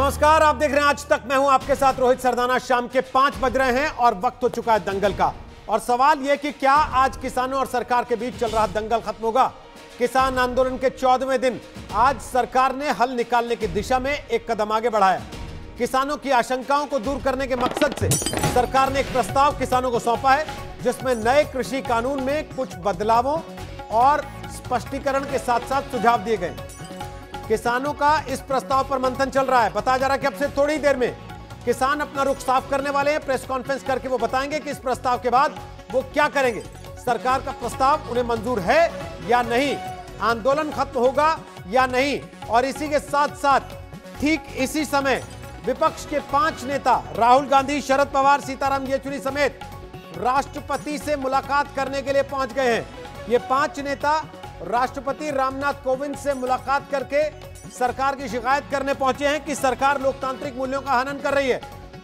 नमस्कार, आप देख रहे हैं आज तक। मैं हूं आपके साथ रोहित सरदाना। शाम के 5 बज रहे हैं और वक्त हो चुका है दंगल का। और सवाल यह कि क्या आज किसानों और सरकार के बीच चल रहा दंगल खत्म होगा? किसान आंदोलन के 14वें दिन आज सरकार ने हल निकालने की दिशा में एक कदम आगे बढ़ाया। किसानों की आशंकाओं को दूर करने के मकसद से सरकार ने एक प्रस्ताव किसानों को सौंपा है, जिसमें नए कृषि कानून में कुछ बदलावों और स्पष्टीकरण के साथ साथ सुझाव दिए गए। किसानों का इस प्रस्ताव पर मंथन चल रहा है। बताया जा रहा है कि अब से थोड़ी देर में किसान अपना रुख साफ करने वाले हैं। प्रेस कॉन्फ्रेंस करके वो बताएंगे कि इस प्रस्ताव के बाद वो क्या करेंगे। सरकार का प्रस्ताव उन्हें मंजूर है या नहीं, आंदोलन खत्म होगा या नहीं। और इसी के साथ साथ ठीक इसी समय विपक्ष के 5 नेता राहुल गांधी, शरद पवार, सीताराम येचुरी समेत राष्ट्रपति से मुलाकात करने के लिए पहुंच गए हैं। ये 5 नेता राष्ट्रपति रामनाथ कोविंद से मुलाकात करके सरकार की शिकायत करने पहुंचे हैं कि सरकार लोकतांत्रिक मूल्यों का हनन कर रही है।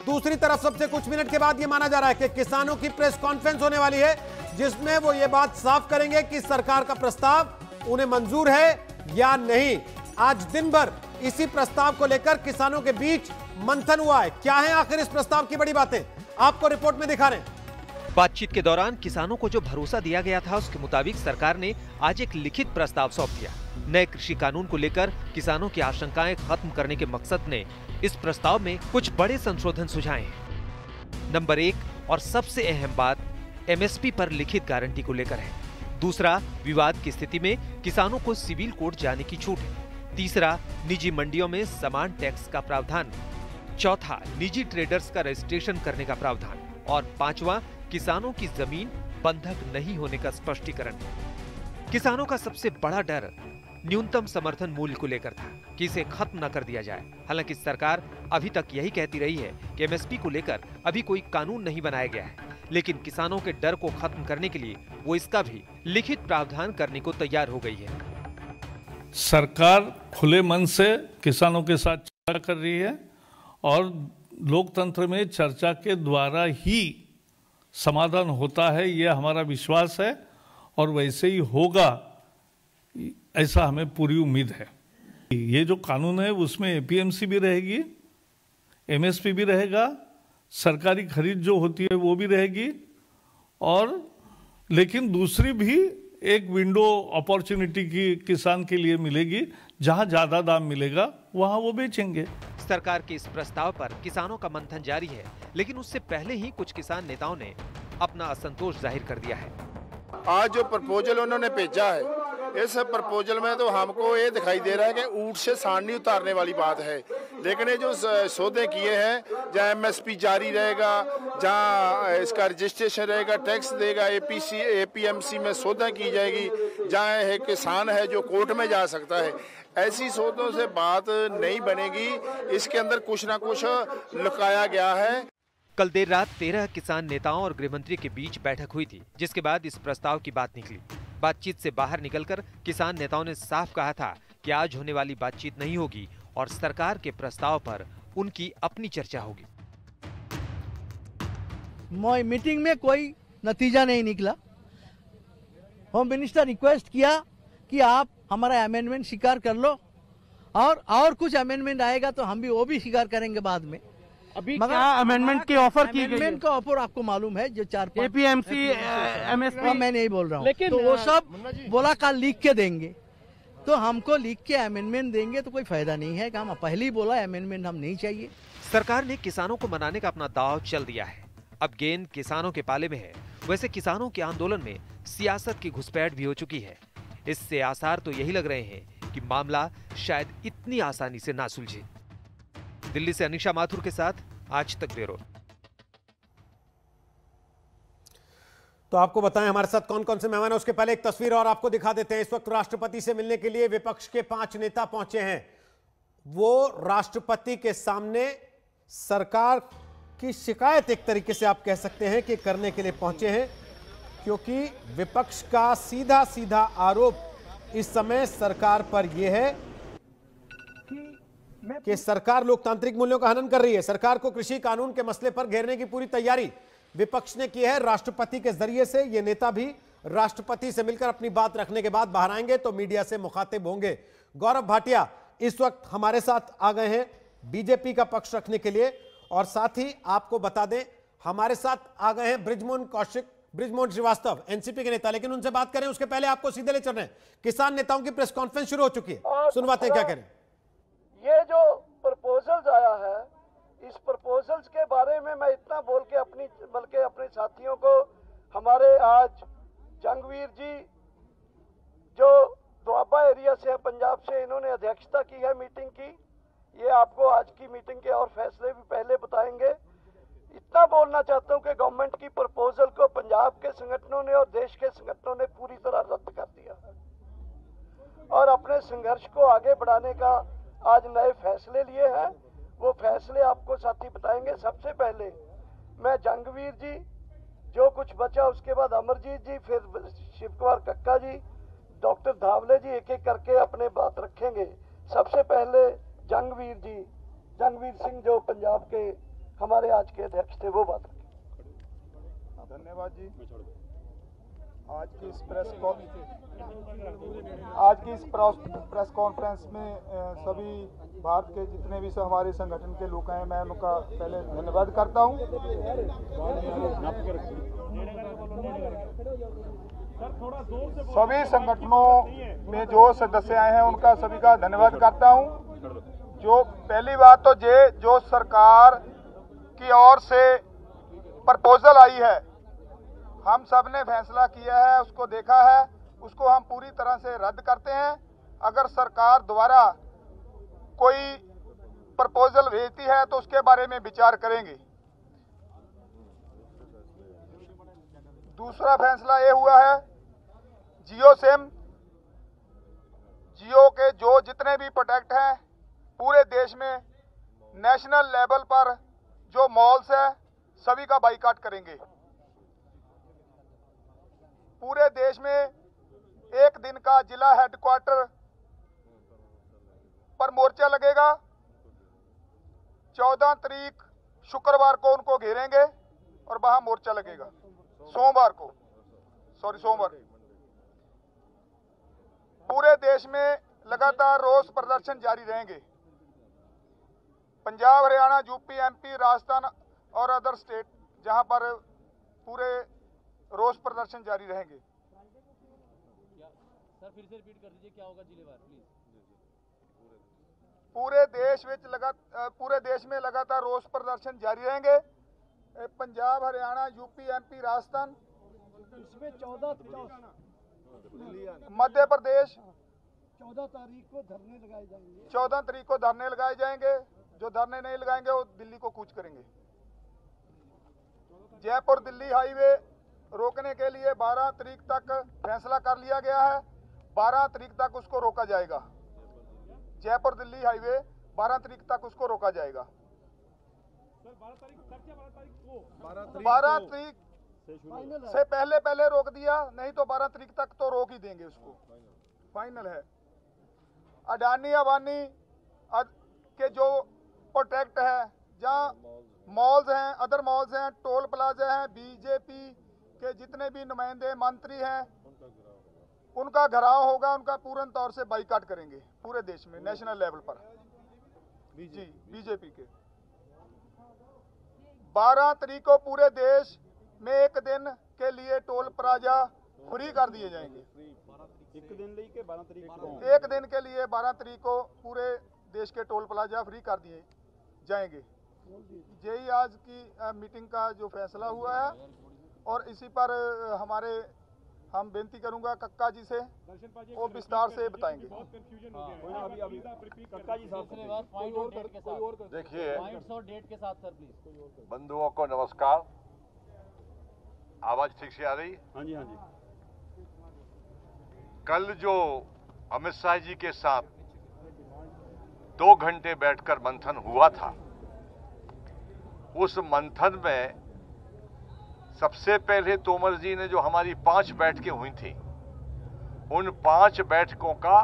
दूसरी तरफ सबसे कुछ मिनट के बाद यह माना जा रहा है कि किसानों की प्रेस कॉन्फ्रेंस होने वाली है, जिसमें वो ये बात साफ करेंगे कि सरकार का प्रस्ताव उन्हें मंजूर है या नहीं। आज दिन भर इसी प्रस्ताव को लेकर किसानों के बीच मंथन हुआ है। क्या है आखिर इस प्रस्ताव की बड़ी बातें, आपको रिपोर्ट में दिखा रहे हैं। बातचीत के दौरान किसानों को जो भरोसा दिया गया था, उसके मुताबिक सरकार ने आज एक लिखित प्रस्ताव सौंप दिया। नए कृषि कानून को लेकर किसानों की आशंकाएं खत्म करने के मकसद ने इस प्रस्ताव में कुछ बड़े संशोधन सुझाए हैं। नंबर 1 और सबसे अहम बात एमएसपी पर लिखित गारंटी को लेकर है। दूसरा, विवाद की स्थिति में किसानों को सिविल कोर्ट जाने की छूट है। तीसरा, निजी मंडियों में समान टैक्स का प्रावधान। चौथा, निजी ट्रेडर्स का रजिस्ट्रेशन करने का प्रावधान। और पांचवा, किसानों की जमीन बंधक नहीं होने का स्पष्टीकरण। किसानों का सबसे बड़ा डर न्यूनतम समर्थन मूल्य को लेकर था कि इसे खत्म न कर दिया जाए। हालांकि सरकार अभी तक यही कहती रही है कि एमएसपी को लेकर अभी कोई कानून नहीं बनाया गया है, लेकिन किसानों के डर को खत्म करने के लिए वो इसका भी लिखित प्रावधान करने को तैयार हो गई है। सरकार खुले मन से किसानों के साथ चर्चा कर रही है और लोकतंत्र में चर्चा के द्वारा ही समाधान होता है, यह हमारा विश्वास है और वैसे ही होगा, ऐसा हमें पूरी उम्मीद है। ये जो कानून है उसमें एपीएमसी भी रहेगी, एमएसपी भी रहेगा, सरकारी खरीद जो होती है वो भी रहेगी, और लेकिन दूसरी भी एक विंडो अपॉर्चुनिटी की किसान के लिए मिलेगी, जहां ज्यादा दाम मिलेगा वहां वो बेचेंगे। सरकार के इस प्रस्ताव पर किसानों का मंथन जारी है, लेकिन उससे पहले ही कुछ किसान नेताओं ने अपना असंतोष जाहिर कर दिया है। आज जो प्रपोजल उन्होंने भेजा है, इस प्रपोजल में तो हमको ये दिखाई दे रहा है कि ऊंट से सांड उतारने वाली बात है। लेकिन ये जो सौदे किए हैं, जहाँ एमएसपी जारी रहेगा, जहाँ इसका रजिस्ट्रेशन रहेगा, टैक्स देगा, एपीएमसी में सौदा की जाएगी, जहाँ एक किसान है जो कोर्ट में जा सकता है, ऐसी सौदों से बात नहीं बनेगी। इसके अंदर कुछ ना कुछ लुकाया गया है। कल देर रात 13 किसान नेताओं और गृहमंत्री के बीच बैठक हुई थी, जिसके बाद इस प्रस्ताव की बात निकली। बातचीत से बाहर निकलकर किसान नेताओं ने साफ कहा था कि आज होने वाली बातचीत नहीं होगी और सरकार के प्रस्ताव पर उनकी अपनी चर्चा होगी। मीटिंग में कोई नतीजा नहीं निकला। होम मिनिस्टर रिक्वेस्ट किया कि आप हमारा अमेंडमेंट स्वीकार कर लो, और कुछ अमेंडमेंट आएगा तो हम भी वो भी स्वीकार करेंगे बाद में। अभी क्या अमेंडमेंट की ऑफर की गई? अमेंडमेंट का ऑफर आपको मालूम है, जो 4-5 एपीएमसी, एमएसपी, मैं नहीं बोल रहा हूँ, लेकिन तो वो सब बोला कल लिख के देंगे, तो हमको लिख के अमेंडमेंट देंगे तो कोई फायदा नहीं है। हम पहले ही बोला अमेंडमेंट हम नहीं चाहिए। सरकार ने किसानों को मनाने का अपना दांव चल दिया है। अब गेंद किसानों के पाले में है। वैसे किसानों के आंदोलन में सियासत की घुसपैठ भी हो चुकी है। इससे आसार तो यही लग रहे हैं कि मामला शायद इतनी आसानी से ना सुलझे। दिल्ली से अनिशा माथुर के साथ आज तक ब्यूरो। तो आपको बताएं हमारे साथ कौन कौन से मेहमान हैं, उसके पहले एक तस्वीर और आपको दिखा देते हैं। इस वक्त राष्ट्रपति से मिलने के लिए विपक्ष के 5 नेता पहुंचे हैं। वो राष्ट्रपति के सामने सरकार की शिकायत, एक तरीके से आप कह सकते हैं, कि करने के लिए पहुंचे हैं, क्योंकि विपक्ष का सीधा सीधा आरोप इस समय सरकार पर यह है कि सरकार लोकतांत्रिक मूल्यों का हनन कर रही है। सरकार को कृषि कानून के मसले पर घेरने की पूरी तैयारी विपक्ष ने की है। राष्ट्रपति के जरिए से ये नेता भी राष्ट्रपति से मिलकर अपनी बात रखने के बाद बाहर आएंगे तो मीडिया से मुखातिब होंगे। गौरव भाटिया इस वक्त हमारे साथ आ गए हैं बीजेपी का पक्ष रखने के लिए। और साथ ही आपको बता दें, हमारे साथ आ गए हैं बृजमोहन श्रीवास्तव, एनसीपी के नेता, लेकिन उनसे बात करें उसके पहले आपको सीधे ले चल रहे हैं। किसान नेताओं की प्रेस कॉन्फ्रेंस शुरू हो चुकी है, सुनवाते हैं क्या कह रहे हैं। ये जो प्रपोजल्स आया है, इस प्रपोजल्स के बारे में मैं इतना बोल के बल्कि अपने साथियों को, हमारे आज जंगवीर जी जो दुआबा एरिया से है, पंजाब से, इन्होंने अध्यक्षता की है मीटिंग की। ये आपको आज की मीटिंग के और फैसले भी पहले बताएंगे। इतना बोलना चाहता हूं कि गवर्नमेंट की प्रपोजल को पंजाब के संगठनों ने और देश के संगठनों ने पूरी तरह रद्द कर दिया है और अपने संघर्ष को आगे बढ़ाने का आज नए फैसले लिए हैं। वो फैसले आपको साथी बताएंगे। सबसे पहले मैं जंगवीर जी, जो कुछ बचा उसके बाद अमरजीत जी, फिर शिव कुमार कक्का जी, डॉक्टर धावले जी, एक एक करके अपने बात रखेंगे। सबसे पहले जंगवीर जी, जंगवीर सिंह जो पंजाब के हमारे आज के अध्यक्ष थे, वो बात रखेंगे। धन्यवाद जी। आज की इस प्रेस कॉन्फ्रेंस में सभी भारत के जितने भी हमारे संगठन के लोग हैं, मैं उनका पहले धन्यवाद करता हूं। सभी संगठनों में जो सदस्य आए हैं उनका सभी का धन्यवाद करता हूं। जो पहली बात तो जो सरकार की ओर से प्रपोजल आई है, हम सब ने फैसला किया है, उसको देखा है, उसको हम पूरी तरह से रद्द करते हैं। अगर सरकार द्वारा कोई प्रपोजल भेजती है तो उसके बारे में विचार करेंगे। दूसरा फैसला ये हुआ है, जियो के जो जितने भी प्रोडक्ट हैं पूरे देश में नेशनल लेवल पर जो मॉल्स है सभी का बाइकाट करेंगे। पूरे देश में एक दिन का जिला हेडक्वार्टर पर मोर्चा लगेगा। 14 तारीख शुक्रवार को उनको घेरेंगे और वहां मोर्चा लगेगा। सोमवार पूरे देश में लगातार रोष प्रदर्शन जारी रहेंगे। पंजाब, हरियाणा, यूपी, एमपी, राजस्थान और अदर स्टेट जहां पर पूरे रोष प्रदर्शन जारी रहेंगे। सर फिर से रिपीट कर दीजिए, क्या होगा जिलेवार प्लीज। पूरे देश में लगातार रोष प्रदर्शन जारी रहेंगे। पंजाब, हरियाणा, यूपी, एमपी, राजस्थान, इसमें 14 मध्य प्रदेश 14 तारीख को धरने लगाए जाएंगे। 14 तारीख को धरने लगाए जाएंगे। जो धरने नहीं लगाएंगे वो दिल्ली को कूच करेंगे। जयपुर दिल्ली हाईवे रोकने के लिए 12 तारीख तक फैसला कर लिया गया है। 12 तारीख तक उसको रोका जाएगा। जयपुर दिल्ली हाईवे 12 तारीख तक उसको रोका जाएगा। 12 तारीख से पहले रोक दिया, नहीं तो 12 तारीख तक तो रोक ही देंगे उसको, फाइनल है। अडानी अबानी के जो प्रोटेक्ट है, जहाँ मॉल्स हैं, अदर मॉल्स हैं, टोल प्लाजा हैं, बीजेपी के जितने भी नुमाइंदे मंत्री हैं उनका घेराव होगा, उनका पूर्ण तौर से बाइकाट करेंगे पूरे देश में नेशनल लेवल पर। जी बीजेपी के 12 तारीख को पूरे देश में एक दिन के लिए टोल प्लाजा फ्री कर दिए जाएंगे। एक दिन के लिए 12 तारीख को पूरे देश के टोल प्लाजा फ्री कर दिए जाएंगे। यही आज की मीटिंग का जो फैसला हुआ है और इसी पर हम बेनती करूंगा कक्का जी से, वो विस्तार से बताएंगे। देखिए बंधुओं को नमस्कार। आवाज ठीक से आ रही? हाँ जी, हाँ जी। कल जो अमित शाह जी के साथ 2 घंटे बैठकर मंथन हुआ था, उस मंथन में सबसे पहले तोमर जी ने जो हमारी 5 बैठकें हुई थी, उन 5 बैठकों का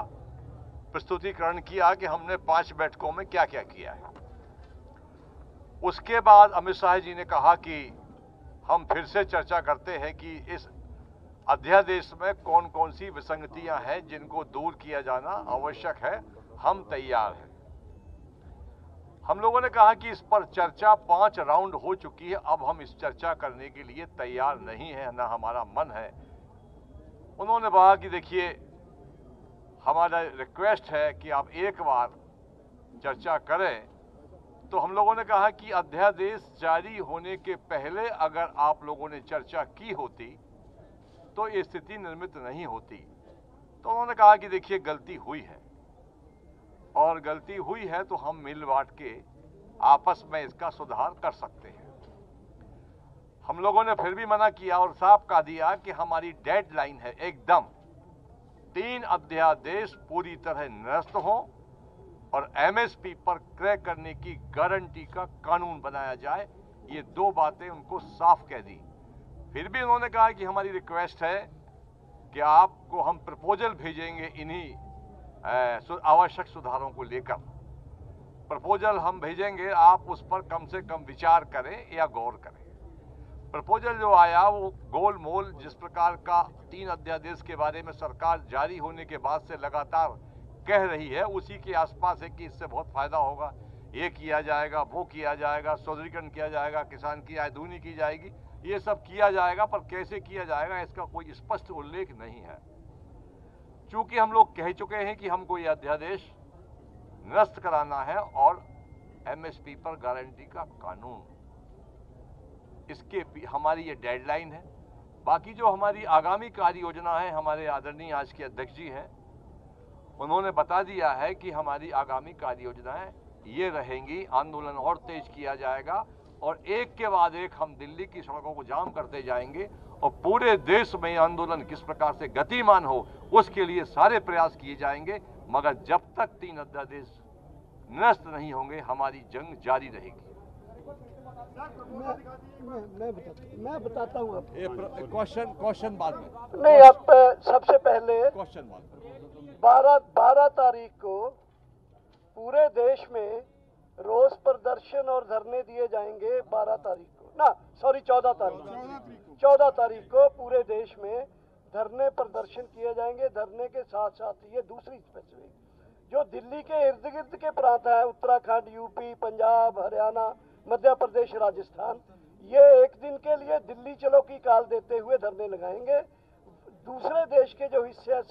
प्रस्तुतिकरण किया कि हमने 5 बैठकों में क्या क्या किया है। उसके बाद अमित शाह जी ने कहा कि हम फिर से चर्चा करते हैं कि इस अध्यादेश में कौन कौन सी विसंगतियां हैं जिनको दूर किया जाना आवश्यक है, हम तैयार हैं। हम लोगों ने कहा कि इस पर चर्चा 5 राउंड हो चुकी है, अब हम इस चर्चा करने के लिए तैयार नहीं है, ना हमारा मन है। उन्होंने कहा कि देखिए हमारा रिक्वेस्ट है कि आप एक बार चर्चा करें। तो हम लोगों ने कहा कि अध्यादेश जारी होने के पहले अगर आप लोगों ने चर्चा की होती तो ये स्थिति निर्मित नहीं होती। तो उन्होंने कहा कि देखिए गलती हुई है और गलती हुई है तो हम मिल बांट के आपस में इसका सुधार कर सकते हैं। हम लोगों ने फिर भी मना किया और साफ कह दिया कि हमारी डेडलाइन है एकदम 3 अध्यादेश पूरी तरह निरस्त हो और एमएसपी पर क्रय करने की गारंटी का कानून बनाया जाए। ये 2 बातें उनको साफ कह दी। फिर भी उन्होंने कहा कि हमारी रिक्वेस्ट है कि आपको हम प्रपोजल भेजेंगे इन्हीं आवश्यक सुधारों को लेकर। प्रपोजल हम भेजेंगे, आप उस पर कम से कम विचार करें या गौर करें। प्रपोजल जो आया वो गोल मोल जिस प्रकार का 3 अध्यादेश के बारे में सरकार जारी होने के बाद से लगातार कह रही है, उसी के आसपास है कि इससे बहुत फायदा होगा, ये किया जाएगा, वो किया जाएगा, सुदृढ़ीकरण किया जाएगा, किसान की आय दूनी की जाएगी, ये सब किया जाएगा, पर कैसे किया जाएगा इसका कोई स्पष्ट उल्लेख नहीं है। चूंकि हम लोग कह चुके हैं कि हमको ये अध्यादेश निरस्त कराना है और एमएसपी पर गारंटी का कानून, इसके हमारी ये डेडलाइन है। बाकी जो हमारी आगामी कार्य योजना है, हमारे आदरणीय आज के अध्यक्ष जी हैं, उन्होंने बता दिया है कि हमारी आगामी कार्य योजनाएं ये रहेंगी। आंदोलन और तेज किया जाएगा और एक के बाद एक हम दिल्ली की सड़कों को जाम करते जाएंगे और पूरे देश में आंदोलन किस प्रकार से गतिमान हो उसके लिए सारे प्रयास किए जाएंगे। मगर जब तक 3 अध्यादेश निरस्त नहीं होंगे हमारी जंग जारी रहेगी। मैं बताता हूँ आपको। क्वेश्चन बाद में नहीं, आप सबसे पहले क्वेश्चन बाद में 12 तारीख को पूरे देश में रोज प्रदर्शन और धरने दिए जाएंगे। 12 तारीख को ना, सॉरी 14 तारीख को पूरे देश में धरने प्रदर्शन किए जाएंगे। धरने के साथ साथ ये दूसरी स्पेसिफिक जो दिल्ली के इर्द गिर्द के प्रांत है, उत्तराखंड, यूपी, पंजाब, हरियाणा, मध्य प्रदेश, राजस्थान, ये एक दिन के लिए दिल्ली चलो की काल देते हुए धरने लगाएंगे। दूसरे देश के जो हिस्से हैं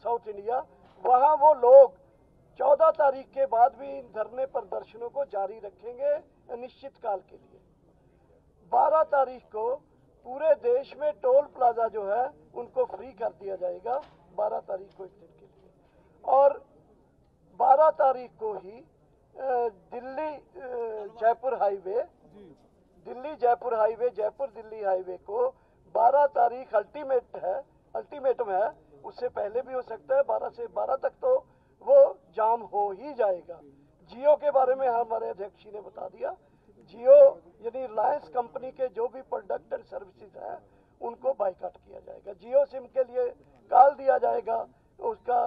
साउथ इंडिया, वहाँ वो लोग 14 तारीख के बाद भी इन धरने प्रदर्शनों को जारी रखेंगे अनिश्चित काल के लिए। 12 तारीख को पूरे देश में टोल प्लाजा जो है उनको फ्री कर दिया जाएगा, 12 तारीख को एक दिन के लिए। और 12 तारीख को ही दिल्ली जयपुर हाईवे, जयपुर दिल्ली हाईवे को 12 तारीख अल्टीमेटम है, उससे पहले भी हो सकता है। 12 से 12 तक तो वो जाम हो ही जाएगा। जियो के बारे में हमारे अध्यक्ष जी ने बता दिया। जियो यानी रिलायंस कंपनी के जो भी प्रोडक्ट एंड सर्विसेज हैं उनको बाइकाट किया जाएगा। जियो सिम के लिए कॉल दिया जाएगा उसका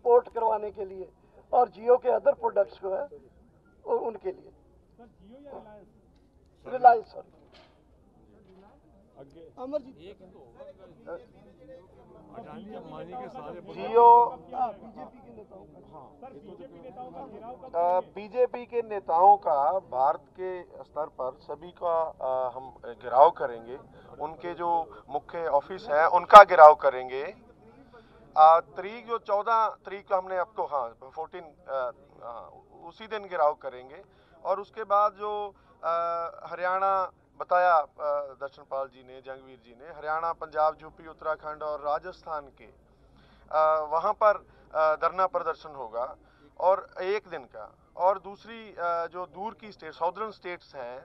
पोर्ट करवाने के लिए, और जियो के अदर प्रोडक्ट्स को है उनके लिए। रिलायंस बीजेपी के नेताओं का भारत के स्तर पर सभी का हम घेराव करेंगे। उनके जो मुख्य ऑफिस है उनका घेराव करेंगे। तारीख जो 14 तारीख को हमने आपको 14 उसी दिन घेराव करेंगे। और उसके बाद जो हरियाणा बताया दर्शनपाल जी ने, जंगवीर जी ने, हरियाणा, पंजाब, यूपी, उत्तराखंड और राजस्थान के वहाँ पर धरना प्रदर्शन होगा और एक दिन का। और दूसरी जो दूर की स्टेट, साउदर्न स्टेट्स हैं,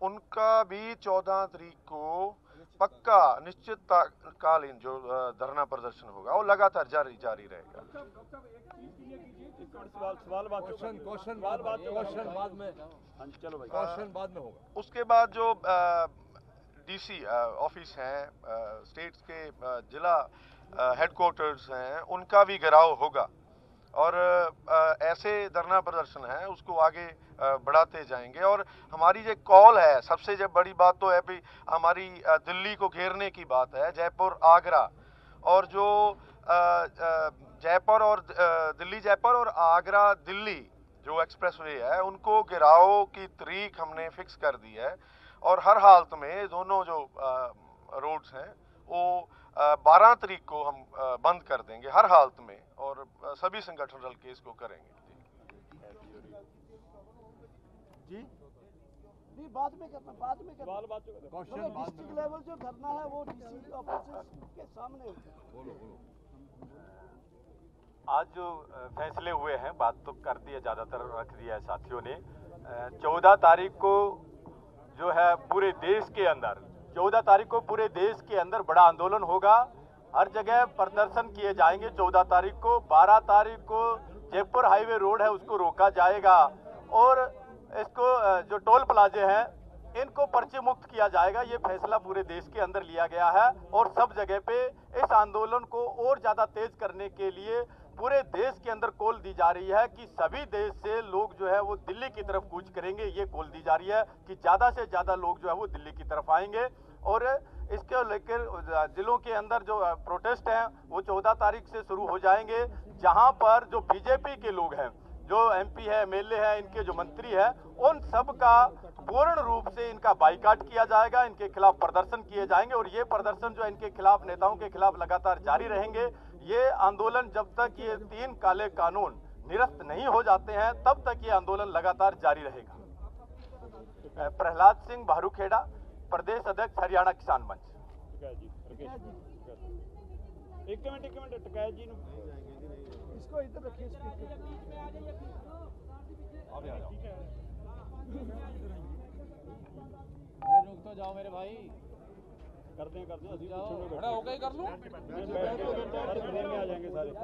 उनका भी 14 तारीख को पक्का निश्चितकालीन जो धरना प्रदर्शन होगा वो लगातार जारी रहेगा। क्वेश्चन बाद में होगा। उसके बाद जो डीसी ऑफिस हैं, स्टेट्स के जिला हेडक्वार्टर्स हैं, उनका भी घेराव होगा। और ऐसे धरना प्रदर्शन है उसको आगे बढ़ाते जाएंगे। और हमारी जो कॉल है, सबसे जब बड़ी बात तो है भी हमारी दिल्ली को घेरने की बात है, जयपुर, आगरा, और जो जयपुर और आगरा, दिल्ली जो एक्सप्रेसवे है उनको गिराव की तारीख हमने फिक्स कर दी है और हर हालत में दोनों जो रोड्स हैं वो 12 तारीख को हम बंद कर देंगे हर हालत में और सभी संगठन रल के इसको करेंगे। जी नहीं, बाद में करना डिस्ट्रिक्ट लेवल जो धरना है वो डीसी ऑफिस के सामने होगा। आज जो फैसले हुए हैं, बात तो कर दी है, ज़्यादातर रख दिया है साथियों ने। 14 तारीख को जो है पूरे देश के अंदर 14 तारीख को पूरे देश के अंदर बड़ा आंदोलन होगा, हर जगह प्रदर्शन किए जाएंगे। 14 तारीख को 12 तारीख को जयपुर हाईवे रोड है उसको रोका जाएगा और इसको जो टोल प्लाजे हैं इनको पर्चे मुक्त किया जाएगा। ये फैसला पूरे देश के अंदर लिया गया है और सब जगह पे इस आंदोलन को और ज़्यादा तेज करने के लिए पूरे देश के अंदर कॉल दी जा रही है कि सभी देश से लोग जो है वो दिल्ली की तरफ कूच करेंगे। ये कॉल दी जा रही है कि ज़्यादा से ज़्यादा लोग जो है वो दिल्ली की तरफ आएंगे और इसके लेकर जिलों के अंदर जो प्रोटेस्ट हैं वो 14 तारीख से शुरू हो जाएंगे, जहां पर जो बीजेपी के लोग हैं, जो एमपी है, एमएलए है, इनके जो मंत्री है, उन सब का पूर्ण रूप से इनका बाइकाट किया जाएगा, इनके खिलाफ प्रदर्शन किए जाएंगे और ये प्रदर्शन जो इनके खिलाफ, नेताओं के खिलाफ लगातार जारी रहेंगे। ये आंदोलन जब तक ये 3 काले कानून निरस्त नहीं हो जाते हैं तब तक ये आंदोलन लगातार जारी रहेगा। प्रहलाद सिंह भारूखेड़ा, प्रदेश अध्यक्ष हरियाणा किसान मंच। एक मिनट टकैत जी इसको इधर रखिए। रुक तो जाओ मेरे भाई, करते हैं खड़ा होकर ही कर लूं। आ जाएंगे सारे।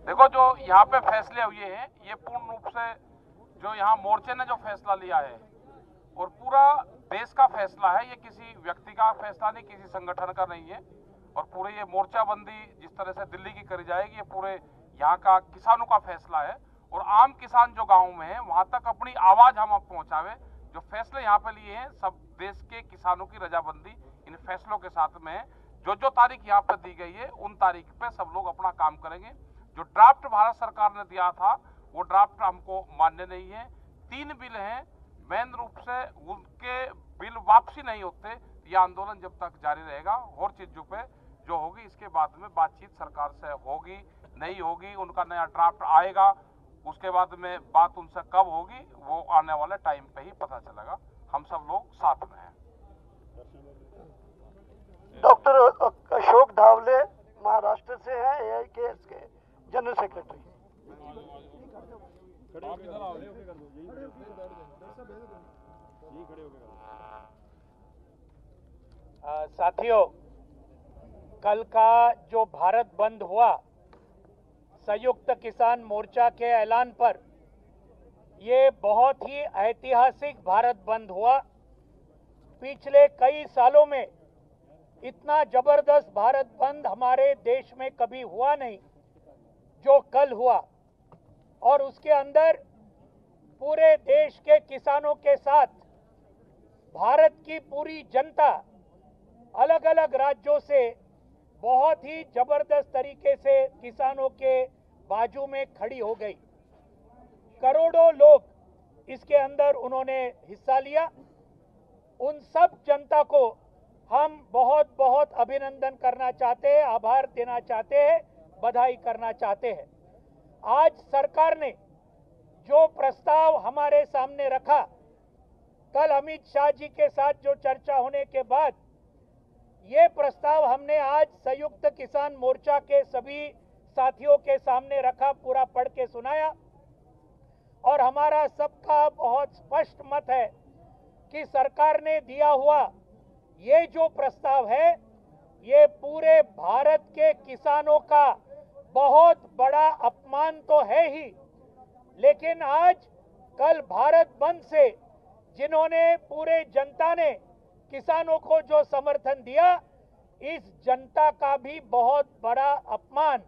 देखो जो यहाँ पे फैसले हुए हैं ये पूर्ण रूप से जो यहाँ मोर्चे ने जो फैसला लिया है और पूरा देश का फैसला है, ये किसी व्यक्ति का फैसला नहीं, किसी संगठन का नहीं है। और पूरे ये मोर्चाबंदी जिस तरह से दिल्ली की करी जाएगी ये पूरे यहाँ का किसानों का फैसला है और आम किसान जो गाँव में है वहाँ तक अपनी आवाज हम पहुँचावे। जो फैसले यहाँ पे लिए हैं सब देश के किसानों की रजाबंदी इन फैसलों के साथ में है। जो तारीख यहाँ पे दी गई है उन तारीख पे सब लोग अपना काम करेंगे। जो ड्राफ्ट भारत सरकार ने दिया था वो ड्राफ्ट हमको मान्य नहीं है। 3 बिल हैं, मेन रूप से उनके बिल वापसी नहीं होते, ये आंदोलन जब तक जारी रहेगा। और चीजों पे जो होगी इसके बाद में बातचीत सरकार से होगी नहीं होगी, उनका नया ड्राफ्ट आएगा, उसके बाद में बात उनसे कब होगी वो आने वाले टाइम पे ही पता चलेगा। हम सब लोग साथ में हैं। डॉक्टर अशोक धावले महाराष्ट्र से हैं, AIKS के जनरल सेक्रेटरी। साथियों, कल का जो भारत बंद हुआ संयुक्त किसान मोर्चा के ऐलान पर, ये बहुत ही ऐतिहासिक भारत बंद हुआ। पिछले कई सालों में इतना जबरदस्त भारत बंद हमारे देश में कभी हुआ नहीं जो कल हुआ। और उसके अंदर पूरे देश के किसानों के साथ भारत की पूरी जनता अलग अलग राज्यों से बहुत ही जबरदस्त तरीके से किसानों के बाजू में खड़ी हो गई। करोड़ों लोग इसके अंदर उन्होंने हिस्सा लिया। उन सब जनता को हम बहुत बहुत अभिनंदन करना चाहते हैं, आभार देना चाहते हैं, बधाई करना चाहते हैं। आज सरकार ने जो प्रस्ताव हमारे सामने रखा, कल अमित शाह जी के साथ जो चर्चा होने के बाद ये प्रस्ताव हमने आज संयुक्त किसान मोर्चा के सभी साथियों के सामने रखा, पूरा पढ़ के सुनाया। और हमारा सबका बहुत स्पष्ट मत है कि सरकार ने दिया हुआ ये जो प्रस्ताव है ये पूरे भारत के किसानों का बहुत बड़ा अपमान तो है ही, लेकिन आज कल भारत बंद से जिन्होंने पूरे जनता ने किसानों को जो समर्थन दिया, इस जनता का भी बहुत बड़ा अपमान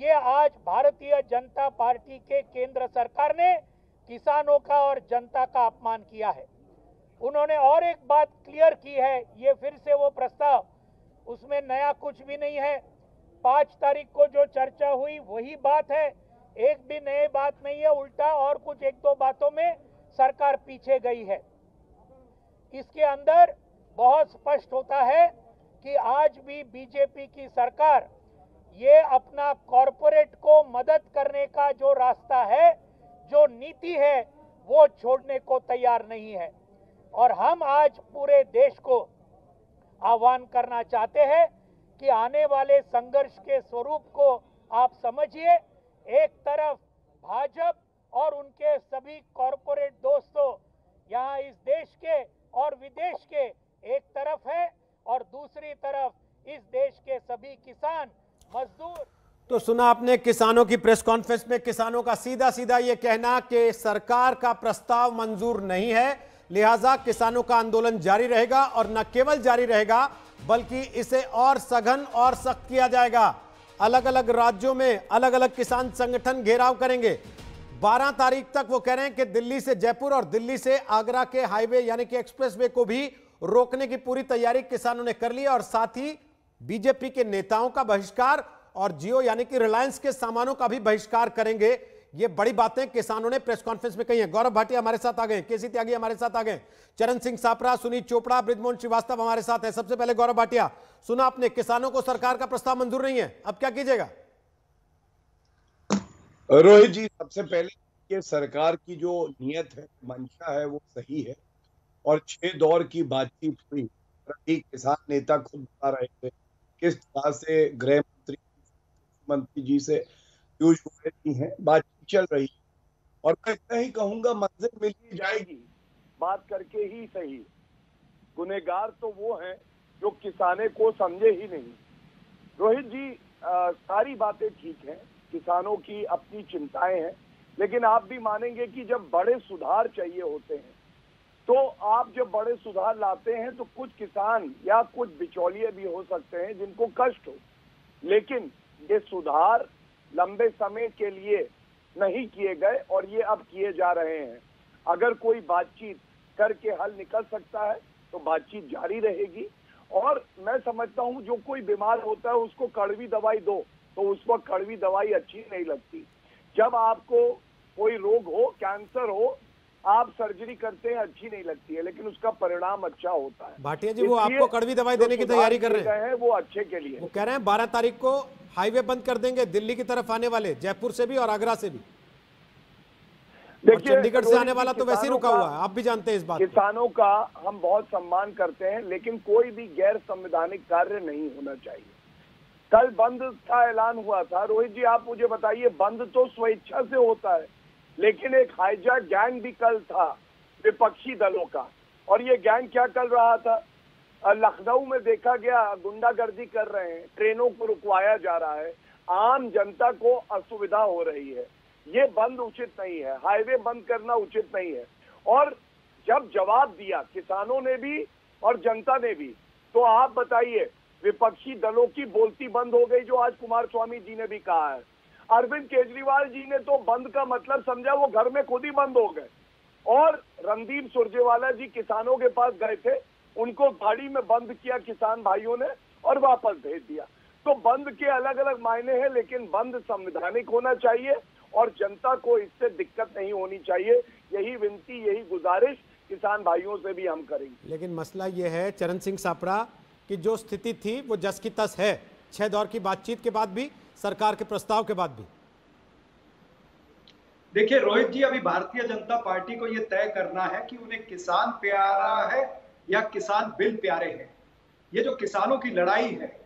ये आज भारतीय जनता पार्टी के केंद्र सरकार ने किसानों का और जनता का अपमान किया है। उन्होंने और एक बात क्लियर की है, ये फिर से वो प्रस्ताव, उसमें नया कुछ भी नहीं है। 5 तारीख को जो चर्चा हुई वही बात है। एक भी नई बात नहीं है, उल्टा और कुछ एक दो बातों में सरकार पीछे गई है। इसके अंदर बहुत स्पष्ट होता है कि आज भी बीजेपी की सरकार ये अपना कॉरपोरेट को मदद करने का जो रास्ता है, जो नीति है, वो छोड़ने को तैयार नहीं है। और हम आज पूरे देश को आह्वान करना चाहते हैं कि आने वाले संघर्ष के स्वरूप को आप समझिए। एक तरफ भाजपा और उनके सभी कॉरपोरेट दोस्तों यहाँ इस देश के और विदेश के एक तरफ है, और दूसरी तरफ इस देश के सभी किसान मजदूर। तो सुना आपने किसानों की प्रेस कॉन्फ्रेंस में किसानों का सीधा सीधा ये कहना कि सरकार का प्रस्ताव मंजूर नहीं है, लिहाजा किसानों का आंदोलन जारी रहेगा, और न केवल जारी रहेगा बल्कि इसे और सघन और सख्त किया जाएगा। अलग अलग राज्यों में अलग अलग किसान संगठन घेराव करेंगे। 12 तारीख तक वो कह रहे हैं कि दिल्ली से जयपुर और दिल्ली से आगरा के हाईवे यानी कि एक्सप्रेसवे को भी रोकने की पूरी तैयारी किसानों ने कर ली, और साथ ही बीजेपी के नेताओं का बहिष्कार और जियो यानी कि रिलायंस के सामानों का भी बहिष्कार करेंगे। ये बड़ी बातें किसानों ने प्रेस कॉन्फ्रेंस में कही हैं। गौरव भाटिया हमारे साथ आ गए, केसी त्यागी हमारे साथ आ गए, चरण सिंह सापरा, सुनीत चोपड़ा, बृजमोहन श्रीवास्तव हमारे साथ है। सबसे पहले गौरव भाटिया, सुना आपने किसानों को सरकार का प्रस्ताव मंजूर नहीं है, अब क्या कीजिएगा? रोहित जी, सबसे पहले ये सरकार की जो नियत है, मंशा है, वो सही है, और 6 दौर की बातचीत हुई। किसान नेता खुद बता रहे थे किस तरह से गृह मंत्री जी से पीयूष गोयल जी हैं, बातचीत चल रही है, और मैं इतना ही कहूंगा मंजिल मिल ही जाएगी, बात करके ही सही। गुनहगार तो वो हैं जो किसाने को समझे ही नहीं। रोहित जी, सारी बातें ठीक हैं, किसानों की अपनी चिंताएं हैं, लेकिन आप भी मानेंगे कि जब बड़े सुधार चाहिए होते हैं तो आप जब बड़े सुधार लाते हैं तो कुछ किसान या कुछ बिचौलिए भी हो सकते हैं जिनको कष्ट हो, लेकिन ये सुधार लंबे समय के लिए नहीं किए गए और ये अब किए जा रहे हैं। अगर कोई बातचीत करके हल निकल सकता है तो बातचीत जारी रहेगी, और मैं समझता हूं जो कोई बीमार होता है उसको कड़वी दवाई दो तो उस वक्त कड़वी दवाई अच्छी नहीं लगती। जब आपको कोई रोग हो, कैंसर हो, आप सर्जरी करते हैं, अच्छी नहीं लगती है, लेकिन उसका परिणाम अच्छा होता है। भाटिया जी, वो आपको कड़वी दवाई देने की तैयारी कर रहे हैं, वो अच्छे के लिए। वो कह रहे हैं 12 तारीख को हाईवे बंद कर देंगे दिल्ली की तरफ आने वाले, जयपुर से भी और आगरा से भी। देखिए, चंडीगढ़ से आने वाला तो वैसे ही रुका हुआ है, आप भी जानते हैं इस बात। किसानों का हम बहुत सम्मान करते हैं, लेकिन कोई भी गैर संवैधानिक कार्य नहीं होना चाहिए। कल बंद का ऐलान हुआ था। रोहित जी, आप मुझे बताइए, बंद तो स्वेच्छा से होता है, लेकिन एक हाईजैक गैंग भी कल था विपक्षी दलों का, और ये गैंग क्या कर रहा था? लखनऊ में देखा गया, गुंडागर्दी कर रहे हैं, ट्रेनों को रुकवाया जा रहा है, आम जनता को असुविधा हो रही है। ये बंद उचित नहीं है, हाईवे बंद करना उचित नहीं है। और जब जवाब दिया किसानों ने भी और जनता ने भी, तो आप बताइए, विपक्षी दलों की बोलती बंद हो गई, जो आज कुमारस्वामी जी ने भी कहा है। अरविंद केजरीवाल जी ने तो बंद का मतलब समझा, वो घर में खुद ही बंद हो गए। और रणदीप सुरजेवाला जी किसानों के पास गए थे, उनको गाड़ी में बंद किया किसान भाइयों ने और वापस भेज दिया। तो बंद के अलग अलग मायने हैं, लेकिन बंद संवैधानिक होना चाहिए और जनता को इससे दिक्कत नहीं होनी चाहिए। यही विनती, यही गुजारिश किसान भाइयों से भी हम करेंगे। लेकिन मसला ये है चरण सिंह सापड़ा कि जो स्थिति थी वो जस की तस है, 6 दौर की बातचीत के बाद भी, सरकार के प्रस्ताव के बाद भी। देखिए रोहित जी, अभी भारतीय जनता पार्टी को यह तय करना है कि उन्हें किसान प्यारा है या किसान बिल प्यारे हैं। ये जो किसानों की लड़ाई है,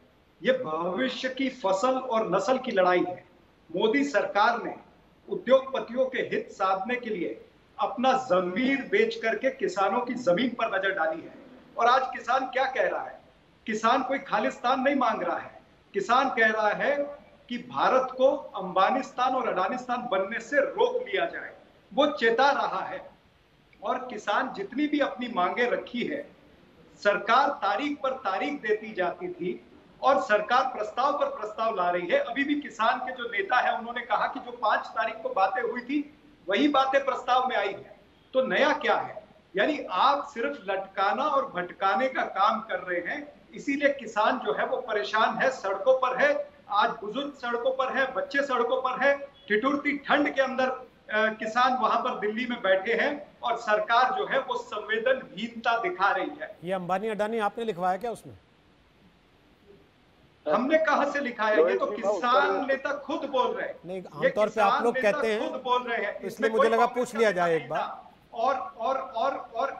ये भविष्य की फसल और नस्ल की लड़ाई है। मोदी सरकार ने उद्योगपतियों के हित साधने के लिए अपना जमीर बेच करके किसानों की जमीन पर नजर डाली है। और आज किसान क्या कह रहा है? किसान कोई खालिस्तान नहीं मांग रहा है, किसान कह रहा है कि भारत को अंबानिस्तान और अडानिस्तान बनने से रोक लिया जाए। वो चेता रहा है, और किसान जितनी भी अपनी मांगे रखी है, सरकार तारीख पर तारीख देती जाती थी और सरकार प्रस्ताव पर प्रस्ताव ला रही है। अभी भी किसान के जो नेता है, उन्होंने कहा कि जो 5 तारीख को बातें हुई थी वही बातें प्रस्ताव में आई है। तो नया क्या है? यानी आप सिर्फ लटकाना और भटकाने का काम कर रहे हैं, इसीलिए किसान जो है वो परेशान है, सड़कों पर है। आज बुजुर्ग सड़कों पर है, बच्चे सड़कों पर है, ठिठुरती ठंड के अंदर किसान वहां पर दिल्ली में बैठे हैं और सरकार जो है वो संवेदनहीनता दिखा रही है। ये अंबानी अडानी आपने लिखवाया क्या उसमें? हमने कहां से लिखा है? ये तो किसान नेता खुद बोल रहे हैं। नहीं, आमतौर पे आप लोग कहते हैं, खुद बोल रहे हैं, इसलिए मुझे लगा पूछ लिया जाए एक बार। और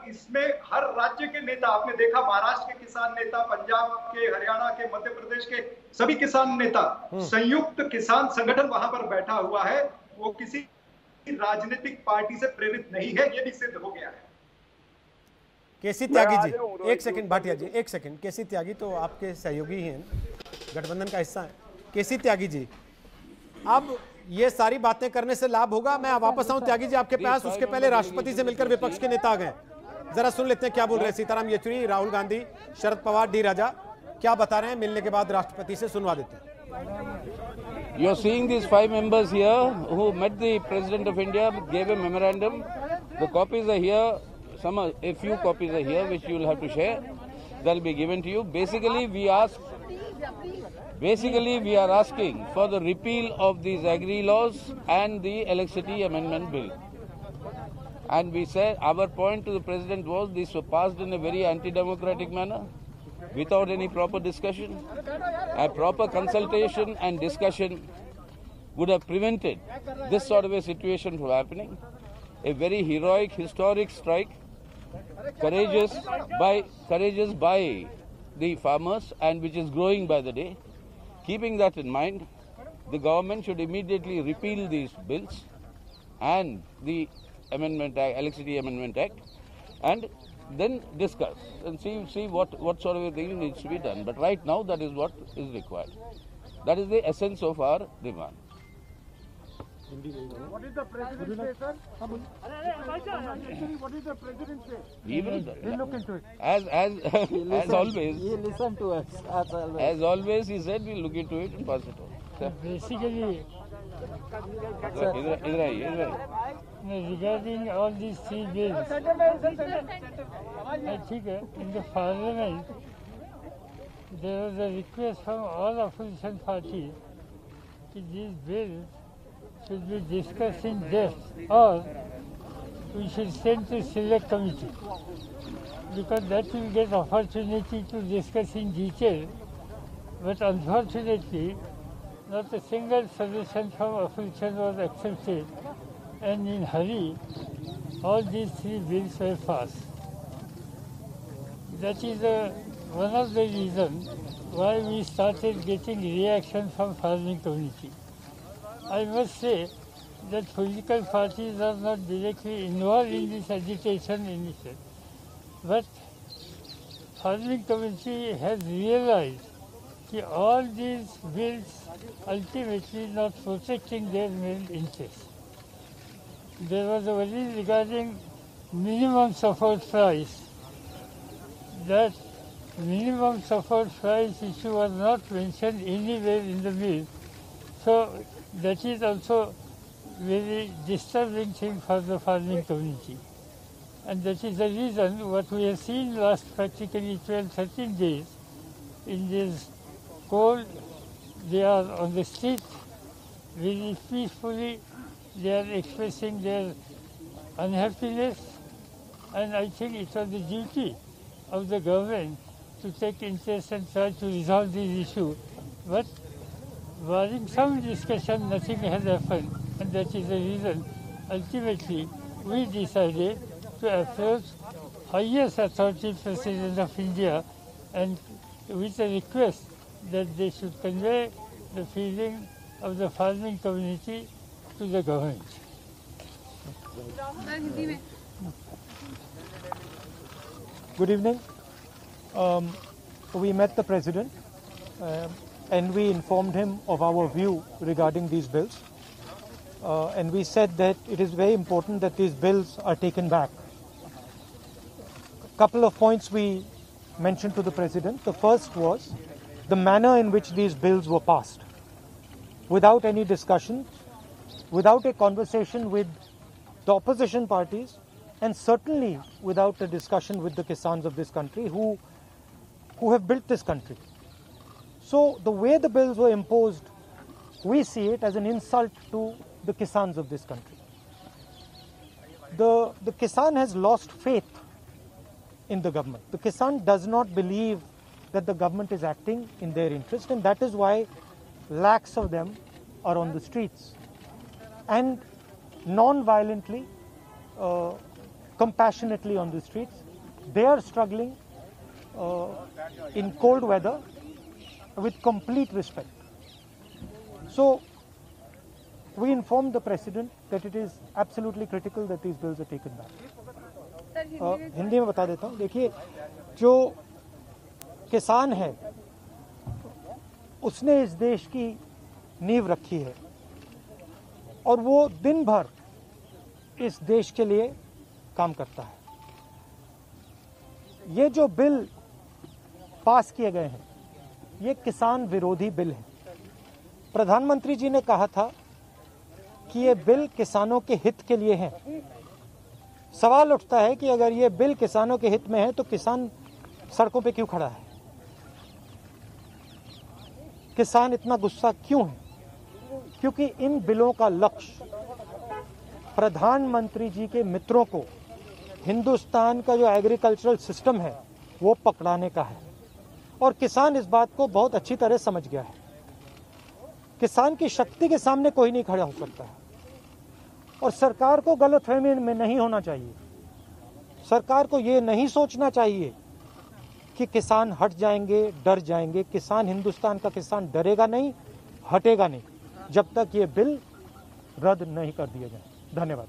इसमें हर राज्य के नेता, आपने देखा महाराष्ट्र के किसान नेता, पंजाब के, हरियाणा के, मध्य प्रदेश के सभी किसान नेता, संयुक्त किसान संगठन वहां पर बैठा हुआ है। वो किसी राजनीतिक पार्टी से प्रेरित नहीं है, ये भी सिद्ध हो गया है। केसी त्यागी जी, एक सेकंड भाटिया जी, एक सेकंड। केसी त्यागी तो आपके सहयोगी हैं, गठबंधन का हिस्सा है। केसी त्यागी जी, अब ये सारी बातें करने से लाभ होगा? मैं वापस आऊं त्यागी जी आपके पास, उसके पहले राष्ट्रपति से मिलकर विपक्ष के नेता आ गए, जरा सुन लेते हैं क्या बोल रहे हैं। सीताराम येचुरी, राहुल गांधी, शरद पवार, डी राजा क्या बता रहे हैं मिलने के बाद राष्ट्रपति से, सुनवा देते हैं। You are seeing these 5 members here who met the President of India, gave a memorandum. The copies are here. A few copies are here, which you will have to share. That will be given to you. Basically, we are asking for the repeal of these agri laws and the electricity amendment bill. And we said our point to the President was these were passed in a very anti-democratic manner, without any proper discussion. A proper consultation and discussion would have prevented this sort of a situation from happening. A very heroic, historic strike, courageous by the farmers, and which is growing by the day. Keeping that in mind, the government should immediately repeal these bills and the Electricity Amendment Act, and then discuss and see what sort of a thing needs to be done. But right now, that is what is required. That is the essence of our demand. What did the President say, sir? What did the President say? We'll look into it. As always. He listened to us. As always, he said we'll look into it and pass it on. Sir. Basically, regarding all these 3 bills, I think in the Parliament there was a request from all opposition parties that these bills should be discussed in depth, or we should send to select committee, because that will get opportunity to discuss in detail. But unfortunately, not a single suggestion from opposition was accepted, and in hurry, all these 3 bills were passed. That is one of the reasons why we started getting reaction from farming community. I must say that political parties are not directly involved in this agitation initiative, but farming community has realized that all these bills ultimately not protecting their main interests. There was a worry regarding minimum support price. That minimum support price issue was not mentioned anywhere in the bill. So that is also very disturbing thing for the farming community. And that is the reason what we have seen last practically 12-13 days in this cold. They are on the street very peacefully. They are expressing their unhappiness, and I think it was the duty of the government to take interest and try to resolve this issue. But barring some discussion, nothing has happened, and that is the reason ultimately we decided to approach highest authority, President of India, and with a request that they should convey the feeling of the farming community to the government. Good evening. We met the President and we informed him of our view regarding these bills. And we said that it is very important that these bills are taken back. A couple of points we mentioned to the President. The first was the manner in which these bills were passed, without any discussion, without a conversation with the opposition parties, and certainly without a discussion with the Kisans of this country who have built this country. So the way the bills were imposed we see it as an insult to the Kisans of this country. The Kisan has lost faith in the government. The Kisan does not believe that the government is acting in their interest, and that is why lakhs of them are on the streets. And non-violently, compassionately on the streets. They are struggling in cold weather with complete respect. So, we informed the President that it is absolutely critical that these bills are taken back. Hindi में बता देता हूँ. देखिए, जो किसान है उसने इस देश की नींव रखी है और वो दिन भर इस देश के लिए काम करता है. ये जो बिल पास किए गए हैं ये किसान विरोधी बिल है. प्रधानमंत्री जी ने कहा था कि ये बिल किसानों के हित के लिए है. सवाल उठता है कि अगर ये बिल किसानों के हित में है तो किसान सड़कों पे क्यों खड़ा है? किसान इतना गुस्सा क्यों है? क्योंकि इन बिलों का लक्ष्य प्रधानमंत्री जी के मित्रों को हिंदुस्तान का जो एग्रीकल्चरल सिस्टम है वो पकड़ाने का है और किसान इस बात को बहुत अच्छी तरह समझ गया है. किसान की शक्ति के सामने कोई नहीं खड़ा हो सकता है और सरकार को गलतफहमी में नहीं होना चाहिए. सरकार को ये नहीं सोचना चाहिए कि किसान हट जाएंगे, डर जाएंगे. किसान, हिंदुस्तान का किसान डरेगा नहीं, हटेगा नहीं जब तक ये बिल रद्द नहीं कर दिया जाए. धन्यवाद.